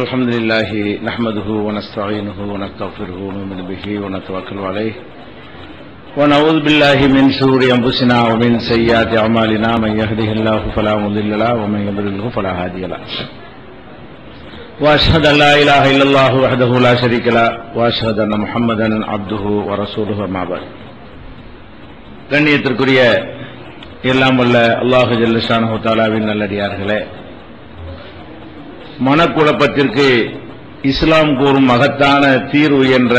الحمد لله نحمده ونستعينه ونستغفره ونؤمن به ونتوكل عليه ونعوذ بالله من شرور انفسنا ومن سيئات اعمالنا من يهده الله فلا مضل له ومن يضلل فلا هادي له واشهد ان لا اله الا الله وحده لا شريك له واشهد ان محمدا عبده ورسوله اما بعد கண்ணியத்திற்குரிய எல்லாம் வல்ல அல்லாஹ் ஜல்ல ஷானஹு தஆலாவின் நல்லடியார்களே, மனக்குழப்பத்திற்கு இஸ்லாம் கூறும் மகத்தான தீர்வு என்ற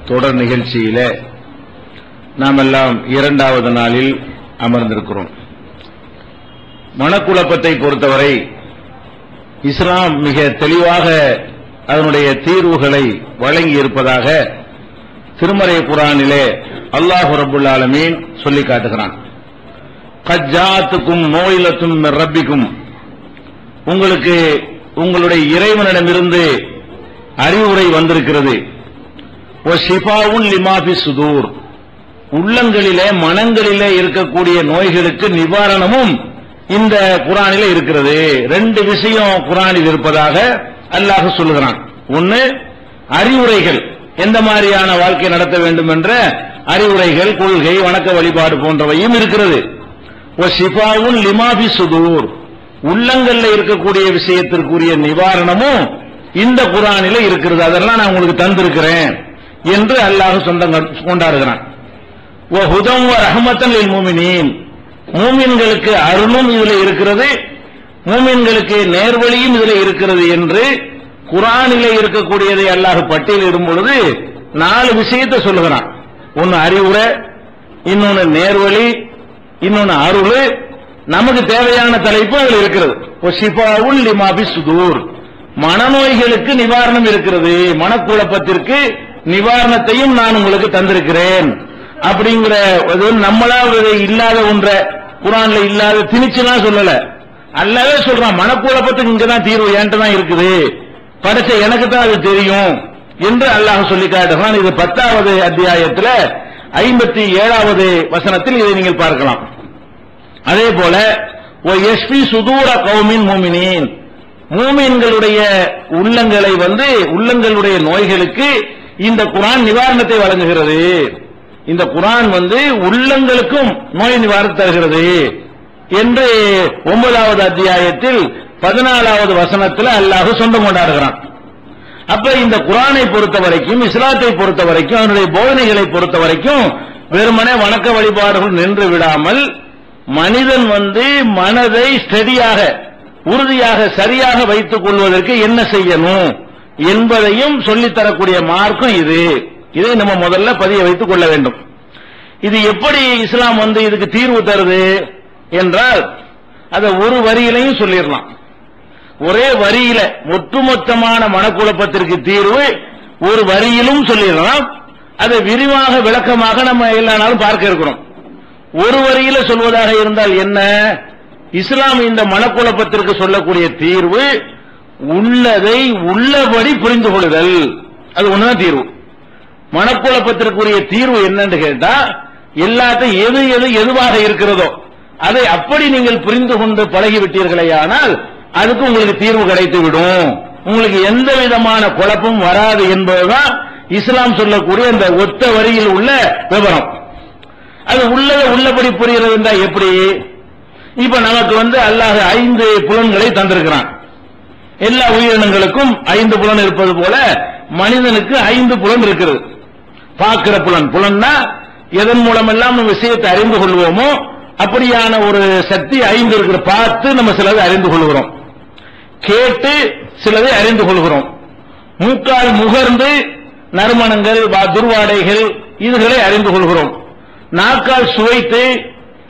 தொடர் நிகழ்ச்சியிலே நாம் எல்லாம் இரண்டாவது நாளில் அமர்ந்திருக்கிறோம். மனக்குழப்பத்தை பொறுத்தவரை இஸ்லாம் மிக தெளிவாக அதனுடைய தீர்வுகளை வழங்கி இருப்பதாக திருமறை குர்ஆனிலே அல்லாஹ் ரப்புல் ஆலமீன் சொல்லி காட்டுகிறான். கத் ஜாஅத்துக்கும் மௌஇலத்தும் மிர் ரப்பிக்கும், உங்களுக்கு உங்களுடைய இறைவனிடமிருந்து அறிவுரை வந்திருக்கிறது. வஷிஃபாஉன் லிமா ஃபி சுதூர், உள்ளங்களிலே மனங்களிலே இருக்கக்கூடிய நோய்களுக்கு நிவாரணமும் இந்த குர்ஆனிலே இருக்கிறது. ரெண்டு விஷயம் குர்ஆனில் இருப்பதாக அல்லாஹ் சொல்லுகிறான். ஒன்னு, அறிவுரைகள், எந்த மாதிரியான வாழ்க்கை நடத்த வேண்டும் என்ற அறிவுரைகள், கொள்கை, வணக்க வழிபாடு போன்றவையும் இருக்கிறது. வஷிஃபாஉன் லிமா ஃபி சுதூர், உள்ளங்கள்ல இருக்கக்கூடிய விஷயத்திற்குரிய நிவாரணமும் இந்த குர்ஆனிலே இருக்கிறது. அதெல்லாம் நான் உங்களுக்கு தந்திருக்கிறேன் என்று அல்லாஹ் சொந்தம் கொண்டாடுகிறான். வஹுதம் வரஹ்மத்தன் லில் முஃமினீன், மூமின்களுக்கு அருளும் இதில் இருக்கிறது, மூமின்களுக்கு நேர்வழியும் இதில் இருக்கிறது என்று குர்ஆனிலே இருக்கக்கூடியதை அல்லாஹ் பட்டியலிடும் பொழுது 4 விஷயத்தை சொல்லுகிறான். ஒன்னு அறிவுரை, இன்னொன்னு நேர்வழி, இன்னொன்னு அருள். நமக்கு தேவையான தலைப்பு அதில் இருக்கிறது. வஷிஃபாஉன் லிமா ஃபி சுதூர், மனநோய்களுக்கு நிவாரணம் இருக்கிறது, மனக்குழப்பத்திற்கு நிவாரணத்தையும் நான் உங்களுக்கு தந்திருக்கிறேன் அப்படிங்கிற நம்மளாவது இல்லாத ஒன்ற குர்ஆன்ல இல்லாத திணிச்சுலாம் சொல்லல, அல்லாஹ்வே சொல்றான். மனக்குழப்பத்துக்கு இங்கதான் தீர்வு என்கிட்ட தான் இருக்குது, படைச்ச எனக்கு தான் அது தெரியும் என்று அல்லாஹ் சொல்லி காட்டுகிறான். இது 10வது அத்தியாயத்தில் 57வது வசனத்தில் இதை நீங்கள் பார்க்கலாம். அதே போல யஷ்ஃபி சுதூர கௌமின் முஃமினீன், மூமின்களுடைய உள்ளங்களை உள்ளங்களுடைய நோய்களுக்கு இந்த குர்ஆன் நிவாரணத்தை வழங்குகிறது. இந்த குர்ஆன் உள்ளங்களுக்கும் நோய் நிவாரணம் தருகிறது என்று 9வது அத்தியாயத்தில் 14வது வசனத்தில் அல்லாஹ் சொந்தம் கொண்டாடுகிறான். அப்ப இந்த குர்ஆனை பொறுத்த வரைக்கும், இஸ்லாத்தை பொறுத்த வரைக்கும், அதனுடைய போதனைகளை பொறுத்த வரைக்கும் வெறுமனே வணக்க வழிபாடுகள் நின்று விடாமல் மனிதன் மனதை ஸ்டெடியாக, உறுதியாக, சரியாக வைத்துக் கொள்வதற்கு என்ன செய்யணும் என்பதையும் சொல்லித்தரக்கூடிய மார்க்கம் இது. இதை நம்ம முதல்ல பதிய வைத்துக் கொள்ள வேண்டும். இது எப்படி இஸ்லாம் இதுக்கு தீர்வு தருது என்றால், அதை ஒரு வரியிலையும் சொல்லிடலாம். ஒரே வரியில ஒட்டுமொத்தமான மனக்குழப்பத்திற்கு தீர்வு ஒரு வரியிலும் சொல்லிடலாம். அதை விரிவாக விளக்கமாக நம்ம எல்லா நாளும் பார்க்க இருக்கிறோம். ஒரு வரியில சொல்வதாக இருந்தால் என்ன, இஸ்லாம் இந்த மனக்குழப்பத்திற்கு சொல்லக்கூடிய தீர்வு உள்ளதை உள்ளபடி புரிந்து கொள்ளுதல். அது ஒண்ணுதான் தீர்வு. மனக்குழப்பத்திற்குரிய தீர்வு என்னன்னு கேட்டா, எல்லாத்தையும் எதுவாக இருக்கிறதோ அதை அப்படி நீங்கள் புரிந்து கொண்டு பழகிவிட்டீர்களேயானால் அதுக்கு உங்களுக்கு தீர்வு கிடைத்து விடும், உங்களுக்கு எந்த விதமான குழப்பம் வராது என்பதுதான் இஸ்லாம் சொல்லக்கூடிய இந்த ஒத்த வரியில் உள்ள விவரம். அது உள்ளபடி புரிகிறது என்றால் எப்படி? இப்ப நமக்கு அல்லாஹ் 5 புலன்களை தந்திருக்கிறான். எல்லா உயிரினங்களுக்கும் 5 புலன் இருப்பது போல மனிதனுக்கு 5 புலன் இருக்கிறது. பார்க்கிற புலன்னா எதன் மூலமெல்லாம் நம்ம விஷயத்தை அறிந்து கொள்வோமோ அப்படியான ஒரு சக்தி 5 இருக்கிற. பார்த்து நம்ம சிலதை அறிந்து கொள்கிறோம், கேட்டு சிலதை அறிந்து கொள்கிறோம், மூக்கால் முகர்ந்து நறுமணங்கள், துர்வாடைகள் இதுகளை அறிந்து கொள்கிறோம், நாக்கால் சுவைத்து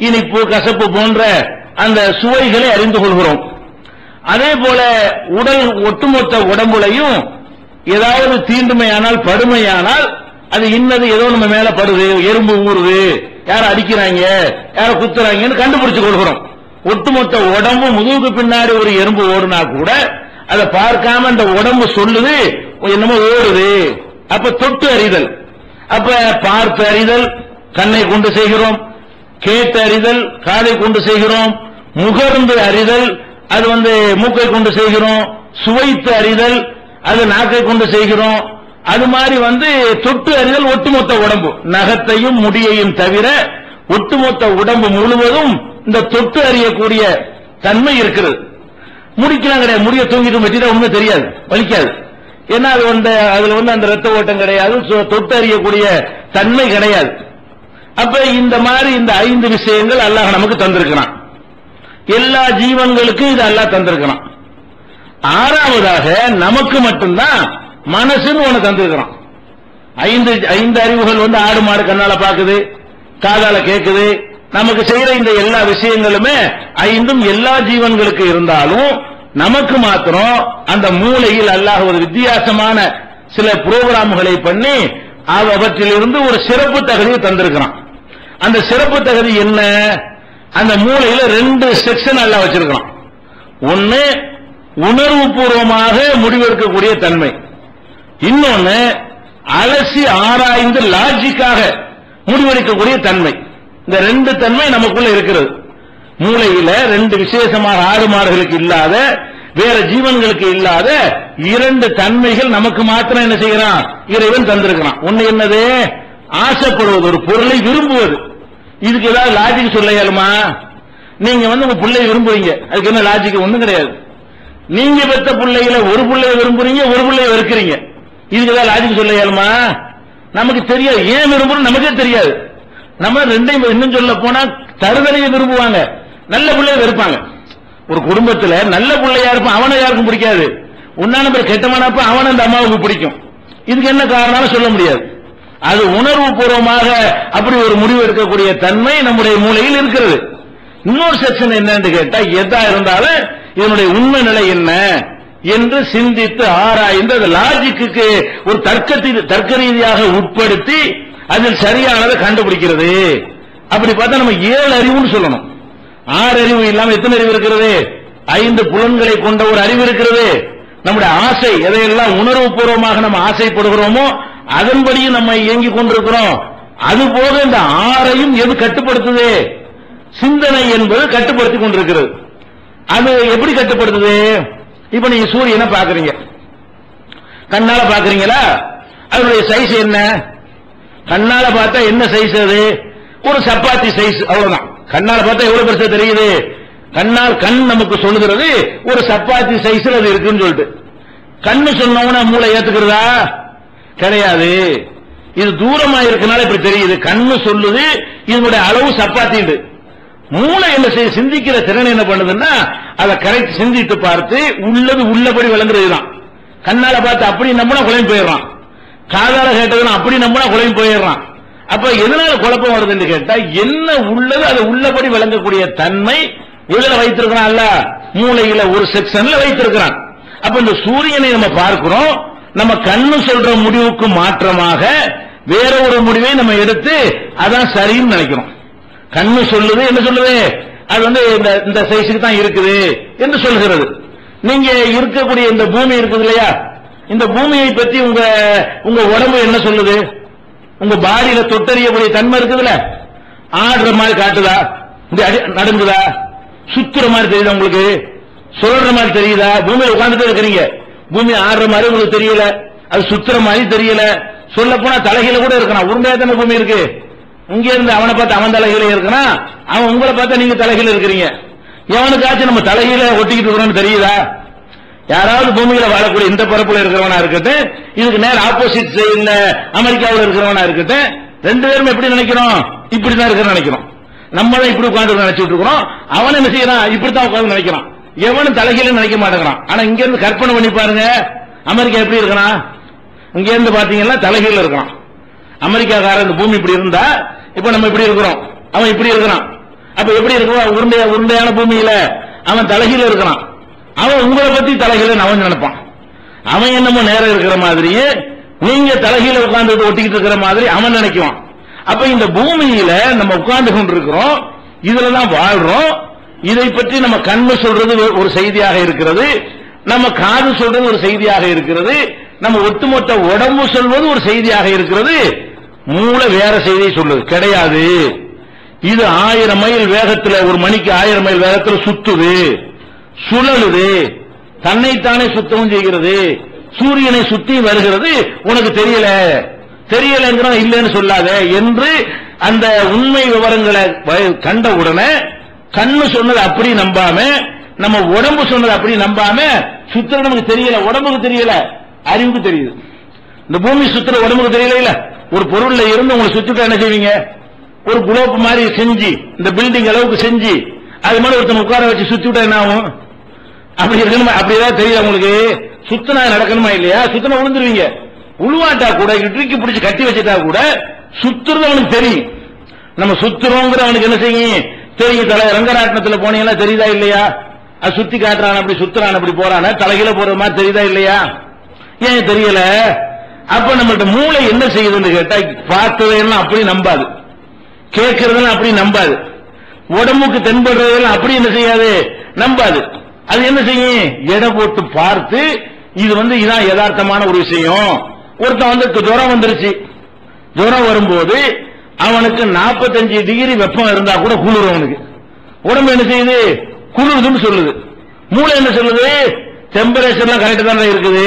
இனிப்பு, கசப்பு போன்ற அந்த சுவைகளை அறிந்து கொள்கிறோம். அதே போல உடல் ஒட்டுமொத்த உடம்புலையும் ஏதாவது தீண்டுமையானால், படுமையானால், அது இன்னது ஏதோ நம்ம மேல படுது, எறும்பு ஊறுது, யார அடிக்கிறாங்க, யார குத்துறாங்கன்னு கண்டுபிடிச்சு கொள்கிறோம். ஒட்டுமொத்த உடம்பு முதுகுக்கு பின்னாடி ஒரு எறும்பு ஓடுனா கூட அதை பார்க்காம அந்த உடம்பு சொல்லுது என்னமோ ஓடுது. அப்ப தொட்டு அறிதல். அப்ப பார்த்து அறிதல் கண்ணை கொண்டு செய்கிறோம், கேட்டு அறிதல் காதை கொண்டு செய்கிறோம், முகர்ந்து அறிதல் அது மூக்கை கொண்டு செய்கிறோம், சுவைத்து அறிதல் அது நாக்கை கொண்டு செய்கிறோம். அது மாதிரி தொட்டு அறிதல் ஒட்டுமொத்த உடம்பு, நகத்தையும் முடியையும் தவிர ஒட்டுமொத்த உடம்பு முழுவதும் இந்த தொட்டு அறியக்கூடிய தன்மை இருக்கிறது. முடிக்கலாம் கிடையாது, முடிய தூங்கிட்டு வெட்டிதான் ஒண்ணுமே தெரியாது, வலிக்காது. ஏன்னா அதுல அந்த ரத்த ஓட்டம் கிடையாது, தொட்டு அறியக்கூடிய தன்மை கிடையாது. அப்ப இந்த மாதிரி இந்த 5 விஷயங்கள் அல்லாஹ் நமக்கு தந்திருக்கிறான். எல்லா ஜீவன்களுக்கும் இது அல்லாஹ் தந்திருக்கிறான். 6வதாக நமக்கு மட்டும்தான் மனசுன்னு ஒண்ணு தந்திருக்கிறான். 5 அறிவுகள் ஆடு மாடு கண்ணால பாக்குது, காதால கேக்குது. நமக்கு செய்யற இந்த எல்லா விஷயங்களுமே 5ம் எல்லா ஜீவன்களுக்கு இருந்தாலும் நமக்கு மாத்திரம் அந்த மூளையில் அல்லாஹ் ஒரு வித்தியாசமான சில புரோகிராம்களை பண்ணி அவற்றிலிருந்து ஒரு சிறப்பு தகுதியை தந்திருக்கிறான். அந்த சிறப்பு தகுதி என்ன? அந்த மூளையில 2 செக்ஷன் அல்லாஹ் வச்சிருக்கிறான். ஒன்னு உணர்வு பூர்வமாக முடிவெடுக்கக்கூடிய தன்மை, இன்னொன்னு அலசி ஆராய்ந்து லாஜிக்காக முடிவெடுக்கக்கூடிய தன்மை. இந்த 2 தன்மை நமக்குள்ள இருக்கிறது. மூளையில 2 விசேஷமாக ஆடு மாடுகளுக்கு இல்லாத, வேற ஜீவன்களுக்கு இல்லாத 2 தன்மைகள் நமக்கு மாத்திரம் என்ன செய்யறான்? இறைவன் தந்திருக்கிறான். ஒன்னு என்னது? ஆசைப்படுவது, ஒரு பொருளை விரும்புவது. இதுக்கு ஏதாவது லாஜிக் சொல்ல இயலுமா? நீங்க உங்க பிள்ளையை விரும்புறீங்க, அதுக்கு என்ன லாஜிக்? ஒண்ணும் கிடையாது. நீங்க பெற்ற பிள்ளைகளை ஒரு பிள்ளைய விரும்புறீங்க, ஒரு பிள்ளைய வெறுக்கிறீங்க. இதுக்கு ஏதாவது லாஜிக் சொல்ல இயலுமா? நமக்கு தெரியாது, ஏன் விரும்புறோம் நமக்கே தெரியாது. நம்ம 2 இன்னும் சொல்ல போனா தருதலையை விரும்புவாங்க, நல்ல பிள்ளைய வெறுப்பாங்க. ஒரு குடும்பத்துல நல்ல பிள்ளையா இருப்பான், அவனை யாருக்கும் பிடிக்காது. உன்னான பேர் கெட்டமானப்ப அவன் அந்த அம்மாவுக்கு பிடிக்கும். இதுக்கு என்ன காரணம் சொல்ல முடியாது. அது உணர்வு பூர்வமாக அப்படி ஒரு முடிவு எடுக்கக்கூடிய தன்மை நம்முடைய மூளையில் இருக்கிறது. இன்னொரு செக்ஷன் என்னன்னு கேட்டா, எதா இருந்தாலும் இதனுடைய உண்மை நிலை என்ன என்று சிந்தித்து ஆராய்ந்து அது லாஜிக்கு ஒரு தர்க்க ரீதியாக உட்படுத்தி அதில் சரியானதை கண்டுபிடிக்கிறது. அப்படி பார்த்தா நம்ம 7 அறிவுன்னு சொல்லணும். 6 அறிவு இல்லாம எத்தனை அறிவு இருக்கிறது? 5 புலன்களை கொண்ட ஒரு அறிவு இருக்கிறது. நம்முடைய ஆசை, எதையெல்லாம் உணர்வு பூர்வமாக நம்ம ஆசைப்படுகிறோமோ அதன்படியும் நம்ம இயங்கிக் கொண்டிருக்கிறோம். அது போக இந்த 6ஐயும் எது கட்டுப்படுத்துது? சிந்தனை என்பது கட்டுப்படுத்திக் கொண்டிருக்கிறது. அது எப்படி கட்டுப்படுத்துது? இப்ப நீங்க சூரியனை பாக்குறீங்க, கண்ணால பாக்குறீங்களா? அதனுடைய சைஸ் என்ன? கண்ணால பார்த்தா என்ன சைஸ்? அது ஒரு சப்பாத்தி சைஸ், அவ்வளவுதான். கண்ணால பார்த்தா எவ்வளவு பெருசா தெரியுது? கண் நமக்கு சொல்லுகிறது ஒரு சப்பாத்தி சைஸ்ல அது இருக்குன்னு சொல்லிட்டு. கண்ணு சொன்னவன மூளை ஏத்துக்கிறதா? கிடையாது. இது தூரமா இருக்கனால இப்படி தெரியுது. கண்ணு சொல்லுது இதனுடைய அளவு சப்பாத்தி. மூளை என்ன செய்ய, சிந்திக்கிற திறன் என்ன பண்ணுதுன்னா அதை கரெக்ட் சிந்தித்து பார்த்து உள்ளது உள்ளபடி விளங்குறதுதான். கண்ணால பார்த்து அப்படி நம்பினா குழம்பு போயிடுறான், காதால கேட்டதுன்னா அப்படி நம்பினா குழம்பு போயிடுறான். அப்ப எதனால குழப்பம் வருதுன்னு கேட்டா, என்ன உள்ளது அது உள்ளபடி விளங்கக்கூடிய தன்மை எதுல வைத்திருக்கிறான்? அல்ல, மூளையில ஒரு செக்ஷன்ல வைத்திருக்கிறான். அப்ப இந்த சூரியனை நம்ம பார்க்கிறோம், நம்ம கண்ணு சொல்ற முடிவுக்கு மாற்றமாக வேற ஒரு முடிவை நம்ம எடுத்து அதான் சரின்னு நினைக்கிறோம். கண்ணு சொல்லுது என்ன சொல்லுது? அது இந்த சைஸுக்கு தான் இருக்குது என்று சொல்கிறது. நீங்க இருக்கக்கூடிய இந்த பூமி இருக்குது இல்லையா, இந்த பூமியை பற்றி உங்க உடம்பு என்ன சொல்லுது? உங்க பாடியில தொட்டறியக்கூடிய தன்மை இருக்குதுல்ல, ஆடுற மாதிரி காட்டுதா? நடுங்குதா? சுத்துற மாதிரி தெரியுதா? உங்களுக்கு சொல்ற மாதிரி தெரியுதா? பூமியில உட்கார்ந்துட்டு இருக்கிறீங்க, பூமி ஆடுற மாதிரி உங்களுக்கு தெரியல, அது சுத்துற மாதிரி தெரியல. சொல்ல போனா தலைகீழ கூட இருக்கலாம், உருண்டையா தானே பூமி இருக்கு. இங்க இருந்து அவனை பார்த்து அவன் தலைகீழ இருக்கணும், அவன் உங்களை பார்த்தா நீங்க தலைகீழ இருக்கிறீங்க. எவனுக்காச்சும் நம்ம தலைகீழ ஒட்டிக்கிட்டு இருக்கிறோம்னு தெரியுதா? யாராவது பூமியில வாழக்கூடிய இந்த பரப்புல இருக்கிறவனா இருக்கட்டும், இதுக்கு நேர ஆப்போசிட் சைடுல அமெரிக்காவில் இருக்கிறவனா இருக்கட்டும், 2 பேரும் எப்படி நினைக்கிறோம்? இப்படிதான் இருக்கிற நினைக்கிறோம். நம்ம தான் இப்படி உட்கார்ந்து நினைச்சிட்டு இருக்கிறோம், அவன் என்ன செய்யறான்? இப்படித்தான் உட்கார்ந்து நினைக்கிறான். எவனும் தலைகீழ நினைக்க மாட்டேங்கிறான். ஆனா இங்க இருந்து கற்பனை பண்ணி பாருங்க, அமெரிக்கா எப்படி இருக்கிறான்? இங்க இருந்து பாத்தீங்கன்னா தலைகீழ இருக்கிறான். அமெரிக்காக்காரன் இந்த பூமி இப்படி இருந்தா இப்ப நம்ம இப்படி இருக்கிறோம், அவன் இப்படி இருக்கிறான். அப்ப எப்படி இருக்கிறான்? உருண்டையான பூமியில அவன் தலைகீழ இருக்கிறான். அவன் உங்களை பத்தி தலைகீழ அவன் நினைப்பான். அவன் என்னமோ நேரம் இருக்கிற மாதிரியே நீங்க தலைகீழ உட்கார்ந்து ஒட்டிக்கிட்டு இருக்கிற மாதிரி அவன் நினைக்குவான். அப்ப இந்த பூமியில நம்ம உட்கார்ந்து கொண்டிருக்கிறோம், இதுலதான் வாழ்றோம். இதை பற்றி நம்ம கண்ணு சொல்றது ஒரு செய்தியாக இருக்கிறது, நம்ம காது சொல்றது ஒரு செய்தியாக இருக்கிறது, நம்ம ஒட்டுமொத்த உடம்பு சொல்வது ஒரு செய்தியாக இருக்கிறது. மூளை வேற செய்தியை சொல்லுது கிடையாது. இது 1000 மைல் வேகத்துல, ஒரு மணிக்கு 1000 மைல் வேகத்துல சுத்துது, சுழலுது, தன்னைத்தானே சுத்தமும் செய்கிறது, சூரியனை சுத்தி வருகிறது, உனக்கு தெரியலங்கிற இல்லைன்னு சொல்லாத என்று அந்த உண்மை விவரங்களை கண்ட உடனே கண்ணு சொன்னது அப்படி நம்பாம, நம்ம உடம்பு சொன்னது அப்படி நம்பாம, சுத்துற நமக்கு தெரியல, உடம்புக்கு தெரியல, அறிவுக்கு தெரியுது. இந்த பூமி சுத்துற உடம்புக்கு தெரியல. இல்ல, ஒரு பொருள்ல இருந்து உங்களை சுத்திட்டு என்ன செய்வீங்க? ஒரு குலோப் மாதிரி செஞ்சு, இந்த பில்டிங் அளவுக்கு செஞ்சு, அது மாதிரி ஒருத்தன் உட்கார வச்சு சுத்தி விட்டா என்ன ஆகும்? அப்படி இருக்கணுமா? அப்படிதான் தெரியல உங்களுக்கு. சுத்தினா நடக்கணுமா இல்லையா? சுத்தினா விழுந்துருவீங்க. உழுவாட்டா கூட இட்லிக்கு பிடிச்சி கட்டி வச்சுட்டா கூட சுத்துறது அவனுக்கு தெரியும். நம்ம சுத்துறோங்கிற அவனுக்கு என்ன செய்யும்? தெரியும். தலை ரங்கராட்டனத்தில் போனீங்கன்னா தெரியுதா இல்லையா? அது சுத்தி காட்டுறான், அப்படி சுத்துறான், அப்படி போறான, தலையில போற மாதிரி தெரியுதா இல்லையா? ஏன் தெரியல? அப்ப நம்மள்ட்ட மூளை என்ன செய்யுதுன்னு கேட்டா, பார்த்ததெல்லாம் அப்படி நம்பாது, கேட்கறதெல்லாம் அப்படி நம்பாது, உடம்புக்கு தென்படுறதெல்லாம் அப்படி என்ன செய்யாது, நம்பாது. அது என்ன செய்யும்? எடை போட்டு பார்த்து இது இதான் யதார்த்தமான ஒரு விஷயம். ஒருத்தன் ஜுரம் வந்துருச்சு, ஜுரம் வரும்போது அவனுக்கு 45 டிகிரி வெப்பம் இருந்தா கூட குளிரும். அவனுக்கு உடம்பு என்ன செய்யுது? குளிருதுன்னு சொல்லுது. மூளை என்ன சொல்லுது? டெம்பரேச்சர்லாம் கரெக்ட் தானே இருக்குது,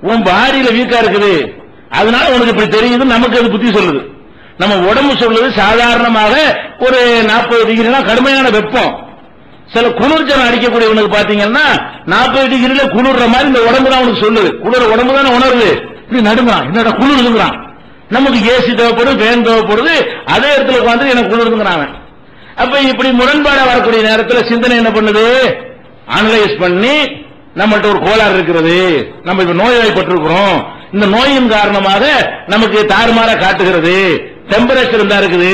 உன் பாடியில வீக்கா இருக்குது, அதனால உனக்கு இப்படி தெரியுது. நமக்கு அது புத்தி சொல்லுது. நம்ம உடம்பு சொல்லுது சாதாரணமாக ஒரு 40 டிகிரினா கடுமையான வெப்பம். சில குளிர்ஜனம் அடிக்கக்கூடியவனுக்கு பாத்தீங்கன்னா 40 டிகிரில குளிர்ற மாதிரி இந்த உடம்பு தான் அவனுக்கு சொல்லுது. குளிர உடம்பு தானே உணருது. இப்படி நடுங்கிறான், என்னடா குளிருதுங்கிறான். நமக்கு ஏசி தேவைப்படுது, ஃபேன் தேவைப்படுது, அதே இடத்துல உட்காந்து எனக்கு குளிருதுங்கிறான். அப்ப இப்படி முரண்பாடா வரக்கூடிய நேரத்தில் சிந்தனை என்ன பண்ணுது? அனலைஸ் பண்ணி நம்மள்ட்ட ஒரு கோளாறு இருக்கிறது, நம்ம இப்ப நோய்வாய்ப்பட்டிருக்கிறோம், இந்த நோயின் காரணமாக நமக்கு தாறுமாறா காட்டுகிறது, டெம்பரேச்சர் இருந்தா இருக்குது,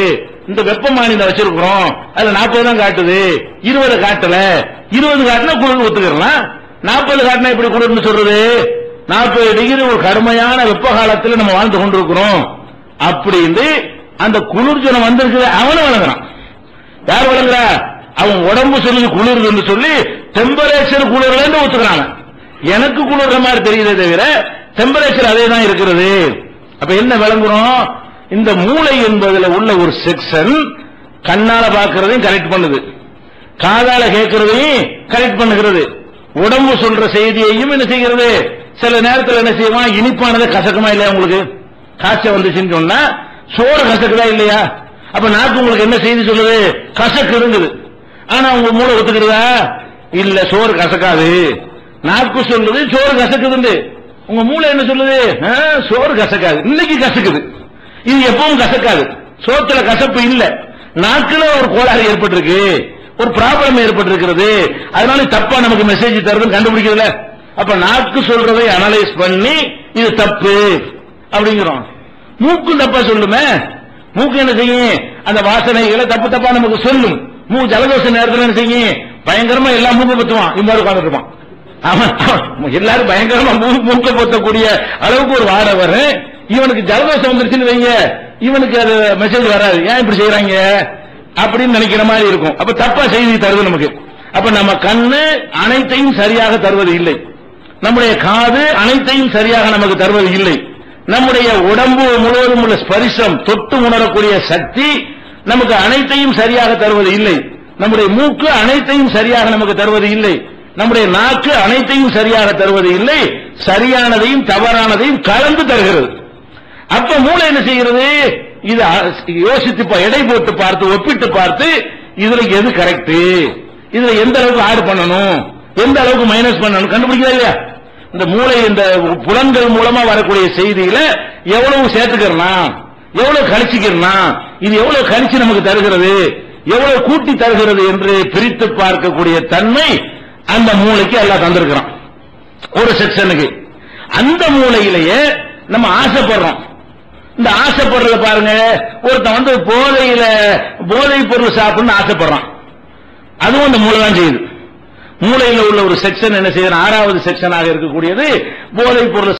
இந்த வெப்பமானி வச்சிருக்கிறோம், அதுல 40 தான் காட்டுது, 20 காட்டல, 20 காட்டினா குளிர் ஒத்துக்கலாம், 40 காட்டினா எப்படி குளிர்னு சொல்றது? 40 டிகிரி ஒரு கடுமையான வெப்ப காலத்தில் நம்ம வாழ்ந்து கொண்டிருக்கிறோம் அப்படின்னு அந்த குளிர்ஜனம் வந்திருக்குது. அவனும் வழங்குறான். யார் வழங்குறா? அவன் உடம்பு சொல்லி குளிர்னு சொல்லி டெம்பரேச்சர் குளிர்லன்னு ஒத்துக்கிறாங்க. எனக்கு குளிர்ற மாதிரி தெரியுதே தவிர டெம்பரேச்சர் அதே தான் இருக்கிறது. அப்ப என்ன விளங்குறோம்? இந்த மூளை என்பதுல உள்ள ஒரு செக்ஷன் கண்ணால பார்க்கறதையும் கரெக்ட் பண்ணுது, காதால கேட்கறதையும் கரெக்ட் பண்ணுகிறது, உடம்பு சொல்ற செய்தியையும் என்ன செய்கிறது. சில நேரத்தில் என்ன செய்வான்? இனிப்பானது கசக்குமா இல்லையா? உங்களுக்கு காய்ச்சல் வந்துச்சுன்னு சொன்னா சோறு கசக்குதா இல்லையா? அப்ப நாக்கு உங்களுக்கு என்ன செய்தி சொல்லுது? கசக்கு இருந்தது. ஆனா உங்க மூளை ஒத்துக்கிறதா? இல்ல, சோறு கசக்காது. நாக்கு சொல்லுது சோறு கசக்குது, உங்க மூளை என்ன சொல்லுது? சோறு கசக்காது, இன்னைக்கு கசக்குது, இது எப்பவும் கசக்காது. சோத்துல கசப்பு இல்ல, நாக்குல ஒரு கோளாறு ஏற்பட்டிருக்கு, ஒரு ப்ராப்ளம் ஏற்பட்டிருக்கிறது, அதனால தப்பா நமக்கு மெசேஜ் தருதுன்னு கண்டுபிடிக்கிறதுல. அப்ப நாக்கு சொல்றதை அனலைஸ் பண்ணி இது தப்பு அப்படிங்கிறோம். மூக்கும் தப்பா சொல்லுமே. மூக்கு என்ன செய்யும்? அந்த வாசனைகளை தப்பு தப்பா நமக்கு சொல்லும். ஜலதோஷ நேரத்தில் என்ன செய்யும்? பயங்கரமா எல்லா மூக்கு பத்துவான், இவ்வாறு உட்கார்ந்துட்டு இருப்பான். எல்லாரும் பயங்கரமா மூக்க பொத்தக்கூடிய அளவுக்கு ஒரு வாடை வரும். இவனுக்கு ஜலதோஷம் வந்துருச்சுன்னு வைங்க, இவனுக்கு அது மெசேஜ் வராது. ஏன் இப்படி செய்யறாங்க அப்படின்னு நினைக்கிற மாதிரி இருக்கும். அப்ப தப்பா செய்தி தருது நமக்கு. அப்ப நம்ம கண்ணு அனைத்தையும் சரியாக தருவது இல்லை, நம்முடைய காது அனைத்தையும் சரியாக நமக்கு தருவது இல்லை, நம்முடைய உடம்பு முழுவதும் உள்ள ஸ்பரிசம் தொட்டு உணரக்கூடிய சக்தி நமக்கு அனைத்தையும் சரியாக தருவது இல்லை, நம்முடைய மூக்கு அனைத்தையும் சரியாக நமக்கு தருவது இல்லை, நம்முடைய நாக்கு அனைத்தையும் சரியாக தருவது இல்லை, சரியானதையும் தவறானதையும் கலந்து தருகிறது. அப்ப மூளை என்ன செய்கிறது? இதை யோசித்து எடை போட்டு பார்த்து ஒப்பிட்டு பார்த்து இதுல எது கரெக்ட், இதுல எந்த அளவுக்கு ஆட் பண்ணணும், எந்த அளவுக்கு மைனஸ் பண்ணணும் கண்டுபிடிக்கிறா இல்லையா? இந்த மூளை இந்த புலன்கள் மூலமா வரக்கூடிய செய்தியில எவ்வளவு சேர்த்துக்கிறலாம், எவ்வளவு கழிச்சுக்கிறலாம், இது எவ்வளவு கழிச்சு நமக்கு தருகிறது, எவ்வளவு கூட்டி தருகிறது என்று பிரித்து பார்க்கக்கூடிய தன்மை அந்த மூளைக்கு எல்லாம் தந்திருக்கிறான் ஒரு செக்ஷனுக்கு. அந்த மூளையிலேயே நம்ம ஆசைப்படுறோம். இந்த ஆசைப்படுறத பாருங்க, ஒருத்தன் போதை பொருள் சாப்பிடணும்னு ஆசைப்படுறான், அதுவும் அந்த மூளை தான் செய்யுது. மூளையில் உள்ள ஒரு செக்ஷன் என்ன செய்யணும்? 6வது செக்ஷனாக இருக்கக்கூடியது போதை பொருள்